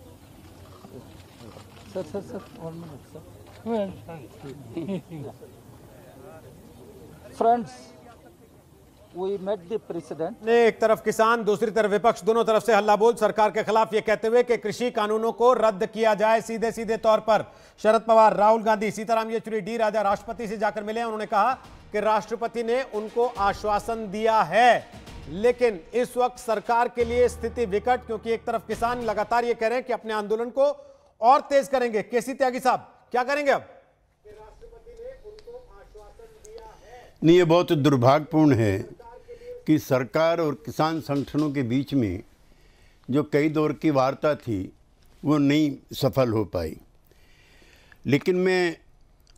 Sir friends, we met the president. ने एक तरफ किसान, दूसरी तरफ विपक्ष, दोनों तरफ से हल्ला बोल सरकार के खिलाफ ये कहते हुए कि कृषि कानूनों को रद्द किया जाए सीधे सीधे तौर पर. शरद पवार, राहुल गांधी, सीताराम येचुरी, डी राजा राष्ट्रपति से जाकर मिले. उन्होंने कहा कि राष्ट्रपति ने उनको आश्वासन दिया है, लेकिन इस वक्त सरकार के लिए स्थिति विकट, क्योंकि एक तरफ किसान लगातार ये कह रहे हैं कि अपने आंदोलन को और तेज करेंगे. केसी त्यागी साहब, क्या करेंगे अब? नहीं, ये बहुत दुर्भाग्यपूर्ण है कि सरकार और किसान संगठनों के बीच में जो कई दौर की वार्ता थी वो नहीं सफल हो पाई. लेकिन मैं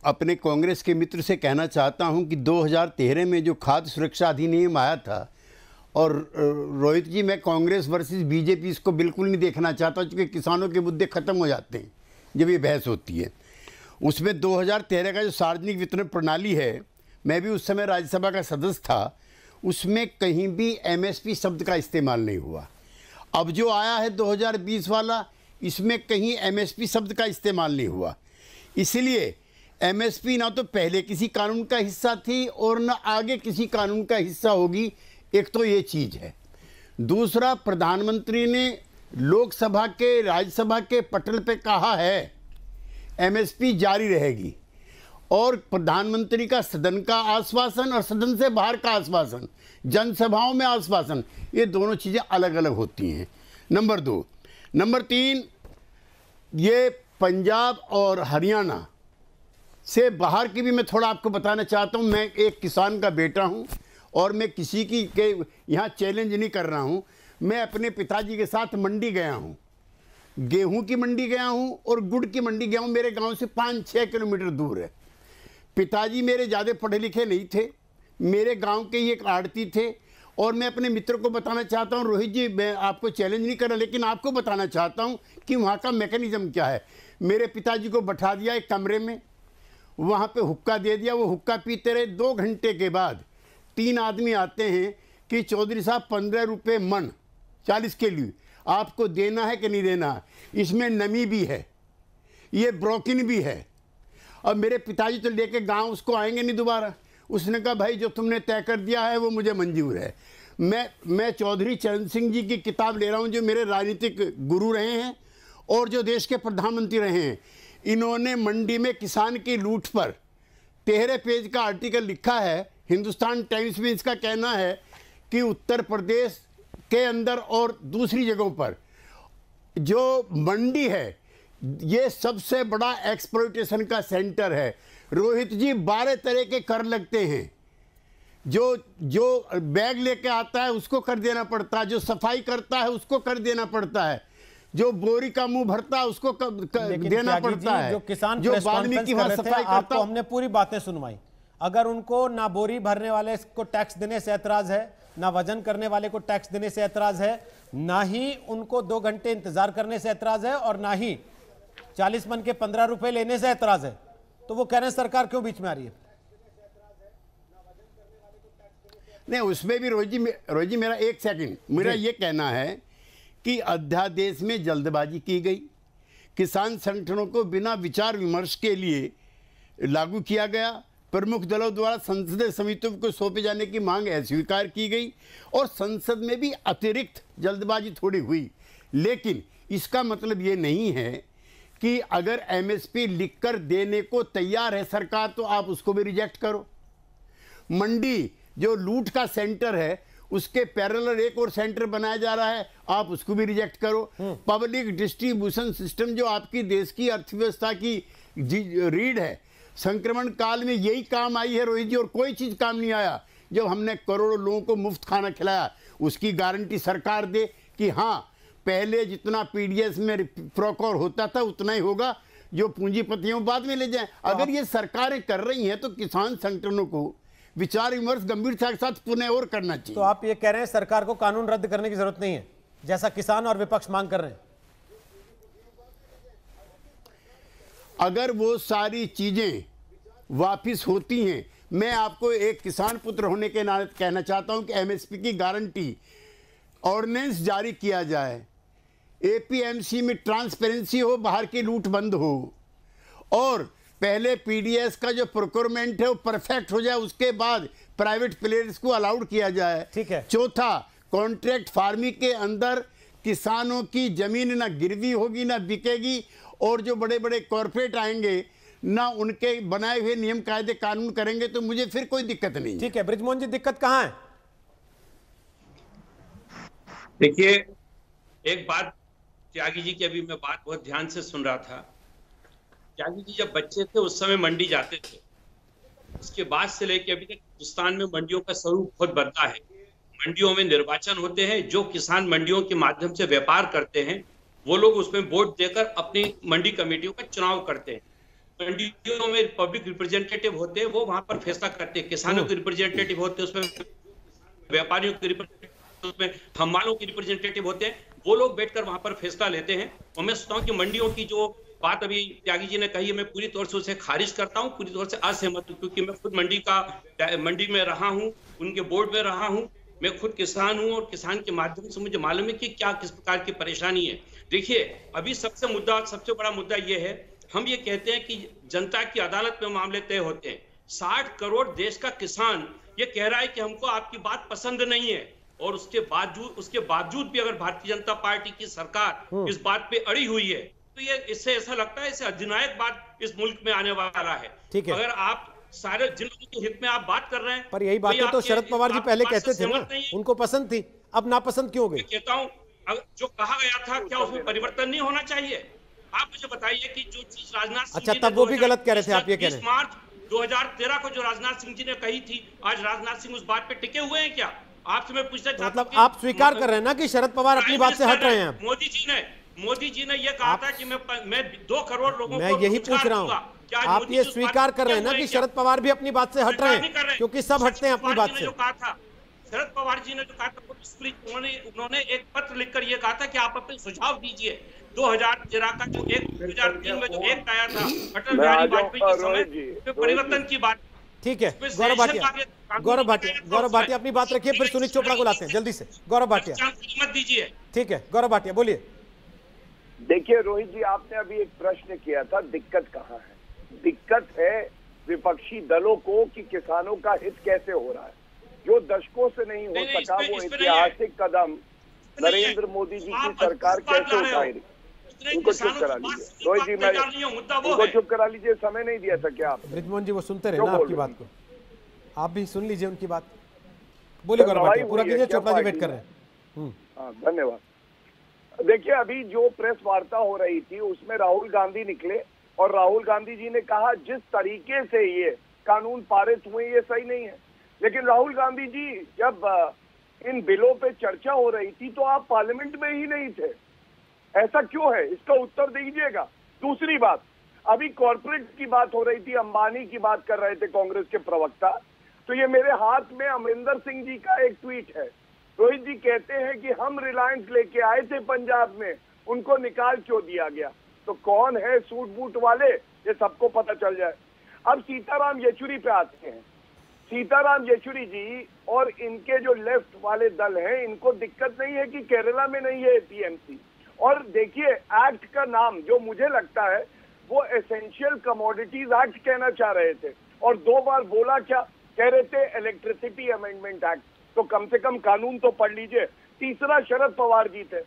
अपने कांग्रेस के मित्र से कहना चाहता हूं कि 2013 में जो खाद्य सुरक्षा अधिनियम आया था, और रोहित जी, मैं कांग्रेस वर्सेस बीजेपी इसको बिल्कुल नहीं देखना चाहता, क्योंकि किसानों के मुद्दे ख़त्म हो जाते हैं जब ये बहस होती है. उसमें 2013 का जो सार्वजनिक वितरण प्रणाली है, मैं भी उस समय राज्यसभा का सदस्य था, उसमें कहीं भी एमएसपी शब्द का इस्तेमाल नहीं हुआ. अब जो आया है 2020 वाला, इसमें कहीं एमएसपी शब्द का इस्तेमाल नहीं हुआ. इसलिए एमएसपी ना तो पहले किसी कानून का हिस्सा थी और ना आगे किसी कानून का हिस्सा होगी. एक तो ये चीज़ है. दूसरा, प्रधानमंत्री ने लोकसभा के, राज्यसभा के पटल पे कहा है एमएसपी जारी रहेगी, और प्रधानमंत्री का सदन का आश्वासन और सदन से बाहर का आश्वासन, जनसभाओं में आश्वासन, ये दोनों चीज़ें अलग अलग होती हैं. नंबर 2. नंबर 3, ये पंजाब और हरियाणा से बाहर की भी मैं थोड़ा आपको बताना चाहता हूँ. मैं एक किसान का बेटा हूँ और मैं किसी की के यहाँ चैलेंज नहीं कर रहा हूँ. मैं अपने पिताजी के साथ मंडी गया हूँ, गेहूँ की मंडी गया हूँ और गुड़ की मंडी गया हूँ. मेरे गांव से 5-6 किलोमीटर दूर है. पिताजी मेरे ज़्यादा पढ़े लिखे नहीं थे, मेरे गांव के ही एक आड़ती थे. और मैं अपने मित्र को बताना चाहता हूं, रोहित जी, मैं आपको चैलेंज नहीं कर रहा, लेकिन आपको बताना चाहता हूं कि वहाँ का मैकेनिज्म क्या है. मेरे पिताजी को बैठा दिया एक कमरे में, वहाँ पे हुक्का दे दिया, वो हुक्का पीते रहे. 2 घंटे के बाद 3 आदमी आते हैं कि चौधरी साहब 15 रुपये मन 40 के लिए आपको देना है कि नहीं देना है. इसमें नमी भी है, ये ब्रोकन भी है. अब मेरे पिताजी तो लेके गांव उसको आएंगे नहीं दोबारा. उसने कहा भाई जो तुमने तय कर दिया है वो मुझे मंजूर है. मैं चौधरी चरण सिंह जी की किताब ले रहा हूं, जो मेरे राजनीतिक गुरु रहे हैं और जो देश के प्रधानमंत्री रहे हैं. इन्होंने मंडी में किसान की लूट पर 13 पेज का आर्टिकल लिखा है. हिंदुस्तान टाइम्स में इसका कहना है कि उत्तर प्रदेश के अंदर और दूसरी जगहों पर जो मंडी है ये सबसे बड़ा एक्सप्लॉयटेशन का सेंटर है. रोहित जी, 12 तरह के कर लगते हैं. जो बैग लेके आता है उसको कर देना पड़ता है, जो सफाई करता है उसको कर देना पड़ता है, जो बोरी का मुंह भरता है उसको देना पड़ता है, जो किसान जो वाल्मीकि वहां सफाई करता है। हमने पूरी बातें सुनवाई। अगर उनको ना बोरी भरने वाले को टैक्स देने से ऐतराज है, ना वजन करने वाले को टैक्स देने से ऐतराज है, ना ही उनको 2 घंटे इंतजार करने से ऐतराज है, और ना ही 40 मन के 15 रुपए लेने से ऐतराज है, तो वो कह रहे हैं सरकार क्यों बीच में आ रही है? नहीं, उसमें भी रोहित जी मेरा एक सेकंड, मेरा ये कहना है कि अध्यादेश में जल्दबाजी की गई, किसान संगठनों को बिना विचार विमर्श के लिए लागू किया गया, प्रमुख दलों द्वारा संसदीय समितियों को सौंपे जाने की मांग अस्वीकार की गई, और संसद में भी अतिरिक्त जल्दबाजी थोड़ी हुई। लेकिन इसका मतलब ये नहीं है कि अगर एमएसपी लिखकर देने को तैयार है सरकार तो आप उसको भी रिजेक्ट करो। मंडी जो लूट का सेंटर है उसके पैरेलल एक और सेंटर बनाया जा रहा है, आप उसको भी रिजेक्ट करो। पब्लिक डिस्ट्रीब्यूशन सिस्टम जो आपकी देश की अर्थव्यवस्था की रीढ़ है, संक्रमण काल में यही काम आई है रोहित जी, और कोई चीज काम नहीं आया। जब हमने करोड़ों लोगों को मुफ्त खाना खिलाया, उसकी गारंटी सरकार दे कि हाँ पहले जितना पीडीएस में प्रोकोर होता था उतना ही होगा, जो पूंजीपतियों बाद में ले जाएं। अगर ये सरकारें कर रही हैं तो किसान संगठनों को विचार विमर्श गंभीरता के साथ पुनः और करना चाहिए। तो आप ये कह रहे हैं सरकार को कानून रद्द करने की जरूरत नहीं है, जैसा किसान और विपक्ष मांग कर रहे हैं? अगर वो सारी चीजें वापिस होती हैं, मैं आपको एक किसान पुत्र होने के नाते कहना चाहता हूं कि एमएसपी की गारंटी ऑर्डिनेंस जारी किया जाए, एपीएमसी में ट्रांसपेरेंसी हो, बाहर की लूट बंद हो, और पहले पीडीएस का जो प्रोक्योरमेंट है वो परफेक्ट हो जाए, उसके बाद प्राइवेट प्लेयर्स को अलाउड किया जाए। ठीक है। चौथा, कॉन्ट्रैक्ट फार्मिंग के अंदर किसानों की जमीन ना गिरवी होगी ना बिकेगी, और जो बड़े बड़े कॉर्पोरेट आएंगे ना उनके बनाए हुए नियम कायदे कानून करेंगे, तो मुझे फिर कोई दिक्कत नहीं। ठीक है बृजमोहन जी, दिक्कत कहां है? देखिए, एक बात त्यागी जी की अभी मैं बात बहुत ध्यान से सुन रहा था। त्यागी जी जब बच्चे थे उस समय मंडी जाते थे, उसके बाद से लेके अभी तक हिंदुस्तान में मंडियों का स्वरूप बहुत बदला है। मंडियों में निर्वाचन होते हैं, जो किसान मंडियों के माध्यम से व्यापार करते हैं वो लोग उसमें वोट देकर अपनी मंडी कमेटियों का चुनाव करते हैं। मंडियों में पब्लिक रिप्रेजेंटेटिव होते हैं, वो वहां पर फैसला करते हैं। किसानों के रिप्रेजेंटेटिव होते हैं, उसमें व्यापारियों के रिप्रेजेंटेटिव, उसमें हमालों के रिप्रेजेंटेटिव होते हैं, वो लोग बैठकर वहां पर फैसला लेते हैं। और मैं सोचता हूँ कि मंडियों की जो बात अभी त्यागी जी ने कही, मैं पूरी तौर से उसे खारिज करता हूँ, पूरी तौर से असहमत हूँ, क्योंकि मैं खुद मंडी में रहा हूँ, उनके बोर्ड में रहा हूँ, मैं खुद किसान हूँ, और किसान के माध्यम से मुझे मालूम है कि क्या किस प्रकार की परेशानी है। देखिए, अभी सबसे बड़ा मुद्दा ये है, हम ये कहते हैं कि जनता की अदालत में मामले तय होते हैं। 60 करोड़ देश का किसान ये कह रहा है कि हमको आपकी बात पसंद नहीं है, और उसके बावजूद भी अगर भारतीय जनता पार्टी की सरकार इस बात पे अड़ी हुई है, तो ये इससे ऐसा लगता है इसे अधिनायक बात इस मुल्क में आने वाला है। ठीक है। अगर आप सारे जिन लोगों के हित में आप बात कर रहे हैं, पर यही बातें तो शरद पवार जी पहले कहते थे ना, उनको पसंद थी, अब नापसंद क्यों हो गई? कहता हूँ जो कहा गया था, क्या उसमें परिवर्तन नहीं होना चाहिए? आप मुझे बताइए कि जो चीज राजनाथ सिंह, अच्छा तब वो भी गलत कह रहे थे, आप ये कह रहे हैं। मार्च 2013 को जो राजनाथ सिंह जी ने कही थी, आज राजनाथ सिंह उस बात पे टिके हुए हैं क्या? आपसे मैं पूछना चाहता हूं, मतलब आप स्वीकार कर रहे हैं ना कि शरद पवार अपनी बात से हट रहे हैं? मोदी जी ने यह कहा था कि मैं 2 करोड़ लोगों को, मैं यही पूछ रहा हूँ, आप ये स्वीकार कर रहे हैं ना कि शरद पवार भी अपनी बात से हट रहे हैं? क्योंकि सब हटते हैं अपनी बात से। शरद पवार जी ने जो कहा था, उन्होंने एक पत्र लिखकर ये कहा था कि आप अपने सुझाव दीजिए। 2013 का जो 2003 में जो एक्ट आया था अटल बिहारी वाजपेयी के समय, परिवर्तन की बात। ठीक है, गौरव भाटिया अपनी बात रखिए, फिर सुनीत चोपड़ा को लाते हैं जल्दी से। गौरव भाटिया मत दीजिए। ठीक है, गौरव भाटिया बोलिए। देखिए रोहित जी, आपने अभी एक प्रश्न किया था, दिक्कत कहाँ है? दिक्कत है विपक्षी दलों को कि किसानों का हित कैसे हो रहा है। जो दशकों से नहीं हो सका वो ऐतिहासिक कदम नरेंद्र मोदी जी की सरकार कैसे उठाएगी? उनको चुप करा लीजिए रोहित जी, मैं उनको चुप करा लीजिए, समय नहीं दिया था क्या आप? बृजमोहन जी वो सुनते रहे ना आपकी बात को, आप भी सुन लीजिए उनकी बात। बोलिए गौरव भाटिया, पूरा कीजिए, चोपड़ा जी वेट कर रहे हैं। हाँ धन्यवाद। देखिए, अभी जो प्रेस वार्ता हो रही थी उसमें राहुल गांधी निकले और राहुल गांधी जी ने कहा जिस तरीके से ये कानून पारित हुए ये सही नहीं है। लेकिन राहुल गांधी जी जब इन बिलों पे चर्चा हो रही थी तो आप पार्लियामेंट में ही नहीं थे। ऐसा क्यों है, इसका उत्तर दीजिएगा। दूसरी बात, अभी कॉर्पोरेट की बात हो रही थी, अंबानी की बात कर रहे थे कांग्रेस के प्रवक्ता, तो ये मेरे हाथ में अमरिंदर सिंह जी का एक ट्वीट है। रोहित जी कहते हैं कि हम रिलायंस लेके आए थे पंजाब में, उनको निकाल क्यों दिया गया। तो कौन है सूट बूट वाले, ये सबको पता चल जाए। अब सीताराम येचुरी पे आते हैं। सीताराम येचुरी जी और इनके जो लेफ्ट वाले दल हैं, इनको दिक्कत नहीं है कि केरला में नहीं है टीएमसी। और देखिए, एक्ट का नाम जो मुझे लगता है वो एसेंशियल कमोडिटीज एक्ट कहना चाह रहे थे, और 2 बार बोला क्या कह रहे थे, इलेक्ट्रिसिटी अमेंडमेंट एक्ट। तो कम से कम कानून तो पढ़ लीजिए। तीसरा, शरद पवार जी थे।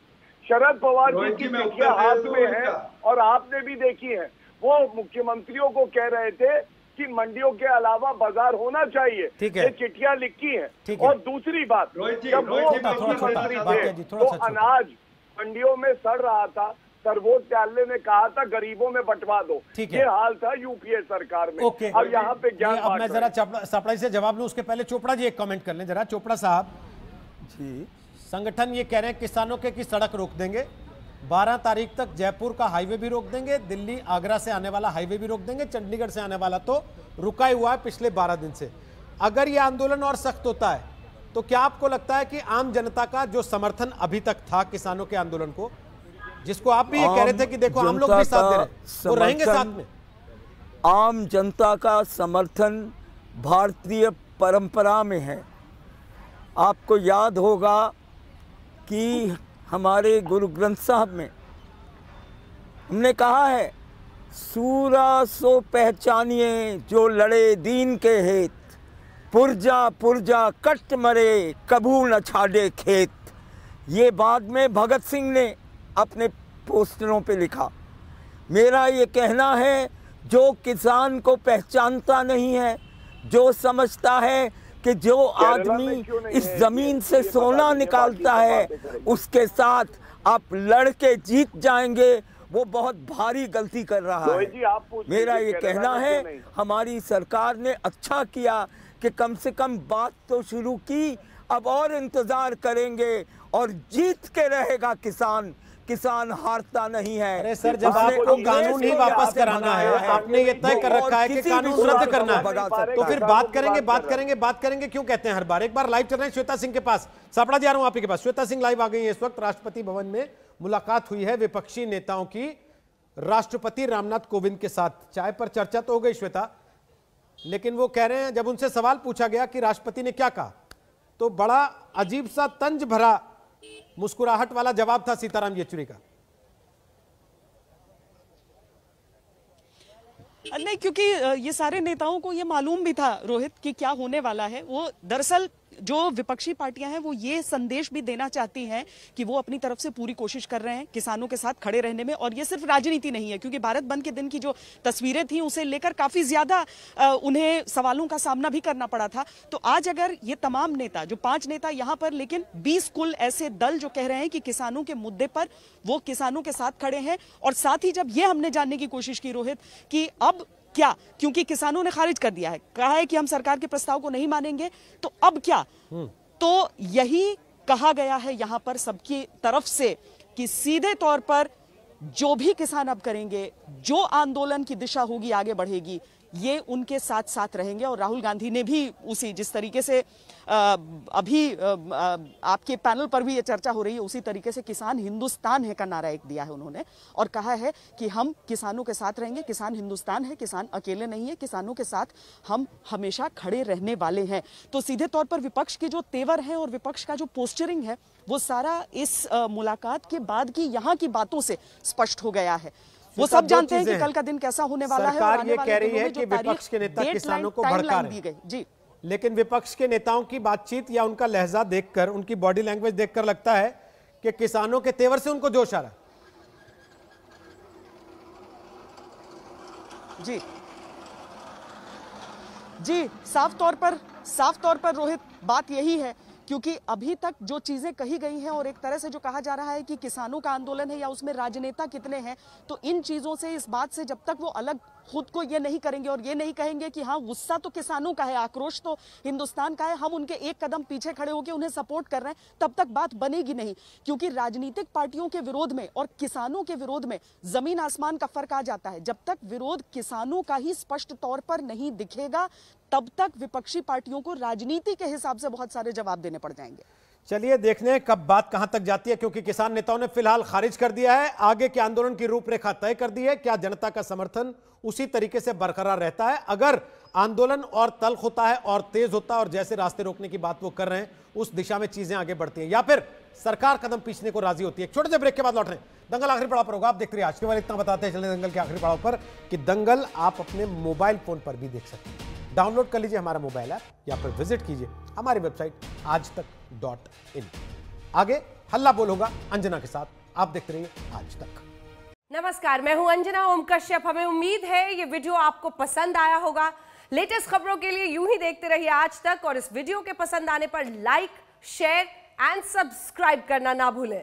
शरद पवार जी की चिट्ठियां हाथ में है और आपने भी देखी है। वो मुख्यमंत्रियों को कह रहे थे कि मंडियों के अलावा बाजार होना चाहिए, ये चिट्ठियां लिखी हैं। और दूसरी बात, जब वो मुख्यमंत्री थे तो अनाज मंडियों में सड़ रहा था, सर्वोच्च न्यायालय ने कहा था गरीबों में बंटवा दो। ये हाल था यूपीए सरकार में। अब यहाँ पे ज्ञान अब मैं जरा सापड़ा से जवाब लूं, उसके पहले चोपड़ा जी एक कमेंट कर लें जरा। चोपड़ा साहब जी, संगठन ये कह रहे हैं किसानों के की सड़क रोक देंगे, 12 तारीख तक जयपुर का हाईवे भी रोक देंगे, दिल्ली आगरा से आने वाला हाईवे भी रोक देंगे, चंडीगढ़ से आने वाला तो रुका ही हुआ है पिछले 12 दिन से। अगर ये आंदोलन और सख्त होता है तो क्या आपको लगता है कि आम जनता का जो समर्थन अभी तक था किसानों के आंदोलन को, जिसको आप भी ये कह रहे थे कि देखो हम लोग भी साथ दे रहे हैं, वो रहेंगे साथ में? आम जनता का समर्थन भारतीय परंपरा में है। आपको याद होगा कि हमारे गुरु ग्रंथ साहब में हमने कहा है, सूरा सो पहचानिए जो लड़े दीन के हेत, पुरजा पुरजा कष्ट मरे कभू न छाड़े खेत। ये बाद में भगत सिंह ने अपने पोस्टरों पे लिखा। मेरा ये कहना है, जो किसान को पहचानता नहीं है, जो समझता है कि जो आदमी इस जमीन से सोना निकालता है उसके साथ आप लड़के जीत जाएंगे, वो बहुत भारी गलती कर रहा है। मेरा ये कहना है, हमारी सरकार ने अच्छा किया कि कम से कम बात तो शुरू की, अब और इंतजार करेंगे और जीत के रहेगा किसान। किसान हारता नहीं है। अरे सर, जब आपको कानून ही वापस कराना है, आपने ये तय कर रखा है कि कानून रद्द करना है, तो फिर बात करेंगे क्यों कहते हैं हर बार? एक बार लाइव चल रहे हैं श्वेता सिंह के पास। सापड़ा जा रहा हूं आप ही के पास। श्वेता सिंह लाइव आ गई है इस वक्त। राष्ट्रपति भवन में मुलाकात हुई है विपक्षी नेताओं की राष्ट्रपति रामनाथ कोविंद के साथ। चाय पर चर्चा तो हो गई श्वेता, लेकिन वो कह रहे हैं, जब उनसे सवाल पूछा गया कि राष्ट्रपति ने क्या कहा, तो बड़ा अजीब सा तंज भरा मुस्कुराहट वाला जवाब था सीताराम येचुरी का। नहीं, क्योंकि ये सारे नेताओं को ये मालूम भी था रोहित कि क्या होने वाला है। वो दरअसल जो विपक्षी पार्टियां हैं वो ये संदेश भी देना चाहती हैं कि वो अपनी तरफ से पूरी कोशिश कर रहे हैं किसानों के साथ खड़े रहने में। और ये सिर्फ राजनीति नहीं है, क्योंकि भारत बंद के दिन की जो तस्वीरें थी उसे लेकर काफी ज्यादा उन्हें सवालों का सामना भी करना पड़ा था। तो आज अगर ये तमाम नेता, जो 5 नेता यहाँ पर, लेकिन 20 कुल ऐसे दल जो कह रहे हैं कि किसानों के मुद्दे पर वो किसानों के साथ खड़े हैं। और साथ ही जब ये हमने जानने की कोशिश की रोहित कि अब क्या, क्योंकि किसानों ने खारिज कर दिया है, कहा है कि हम सरकार के प्रस्ताव को नहीं मानेंगे, तो अब क्या? तो यही कहा गया है यहां पर सबकी तरफ से कि सीधे तौर पर जो भी किसान अब करेंगे, जो आंदोलन की दिशा होगी, आगे बढ़ेगी, ये उनके साथ साथ रहेंगे। और राहुल गांधी ने भी उसी, जिस तरीके से अभी आपके पैनल पर भी ये चर्चा हो रही है, उसी तरीके से किसान हिंदुस्तान है का नारा एक दिया है उन्होंने, और कहा है कि हम किसानों के साथ रहेंगे, किसान हिंदुस्तान है, किसान अकेले नहीं है, किसानों के साथ हम हमेशा खड़े रहने वाले हैं। तो सीधे तौर पर विपक्ष के जो तेवर हैं और विपक्ष का जो पोस्चरिंग है, वो सारा इस मुलाकात के बाद की यहाँ की बातों से स्पष्ट हो गया है। वो सब जानते हैं कि कल का दिन कैसा होने वाला है। सरकार ये कह रही है कि विपक्ष के नेता किसानों को भड़का रहे हैं जी, लेकिन विपक्ष के नेताओं की बातचीत या उनका लहजा देखकर, उनकी बॉडी लैंग्वेज देखकर लगता है कि किसानों के तेवर से उनको जोश आ रहा है। जी जी, साफ तौर पर रोहित बात यही है, क्योंकि अभी तक जो चीजें कही गई हैं और एक तरह से जो कहा जा रहा है कि किसानों का आंदोलन है या उसमें राजनेता कितने हैं, तो इन चीजों से, इस बात से जब तक वो अलग खुद को ये नहीं करेंगे और ये नहीं कहेंगे कि हाँ गुस्सा तो किसानों का है, आक्रोश तो हिंदुस्तान का है, हम उनके एक कदम पीछे खड़े होकर उन्हें सपोर्ट कर रहे हैं, तब तक बात बनेगी नहीं। क्योंकि राजनीतिक पार्टियों के विरोध में और किसानों के विरोध में जमीन आसमान का फर्क आ जाता है। जब तक विरोध किसानों का ही स्पष्ट तौर पर नहीं दिखेगा, तब तक विपक्षी पार्टियों को राजनीति के हिसाब से बहुत सारे जवाब देने पड़ जाएंगे। चलिए देखने कब बात कहां तक जाती है, क्योंकि किसान नेताओं ने फिलहाल खारिज कर दिया है, आगे के आंदोलन की रूपरेखा तय कर दी है। क्या जनता का समर्थन उसी तरीके से बरकरार रहता है? अगर आंदोलन और तल्ख होता है और तेज होता है और जैसे रास्ते रोकने की बात वो कर रहे हैं उस दिशा में चीजें आगे बढ़ती हैं, या फिर सरकार कदम पीछने को राजी होती है। छोटे से ब्रेक के बाद लौट रहे हैं। दंगल आखिरी पड़ाव पर होगा, आप देखते रहिए। आज के बाद इतना बताते हैं चले दंगल के आखिरी पड़ाव पर कि दंगल आप अपने मोबाइल फोन पर भी देख सकते हैं। डाउनलोड कर लीजिए हमारा मोबाइल ऐप या फिर विजिट कीजिए हमारी वेबसाइट आजतक.in। आगे हल्ला बोल होगा अंजना के साथ, आप देखते रहिए आज तक। नमस्कार, मैं हूं अंजना ओम कश्यप। हमें उम्मीद है ये वीडियो आपको पसंद आया होगा। लेटेस्ट खबरों के लिए यूं ही देखते रहिए आज तक, और इस वीडियो के पसंद आने पर लाइक, शेयर एंड सब्सक्राइब करना ना भूलें।